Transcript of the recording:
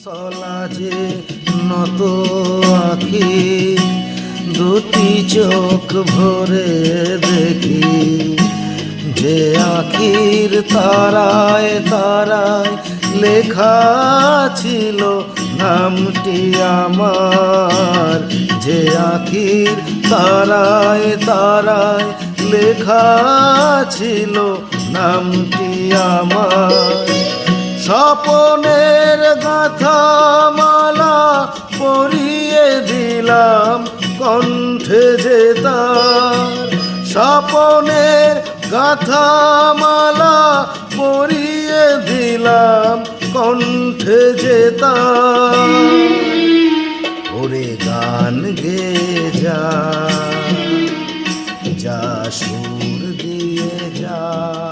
সলাজে নত আখি দুটি চোখ ভরে দেখি যে আখির তারায় তারায় লেখা ছিল নামটি আমার। যে আখির তারায় তারায় লেখা ছিল নামটি আমার। স্বপনের গাথা মালা পরিয়ে দিলাম কণ্ঠে যে তার। স্বপনের গাথা মালা পরিয়ে দিলাম কণ্ঠে যে তার। ওরে গান গে যা, যা সুর দিয়ে যা।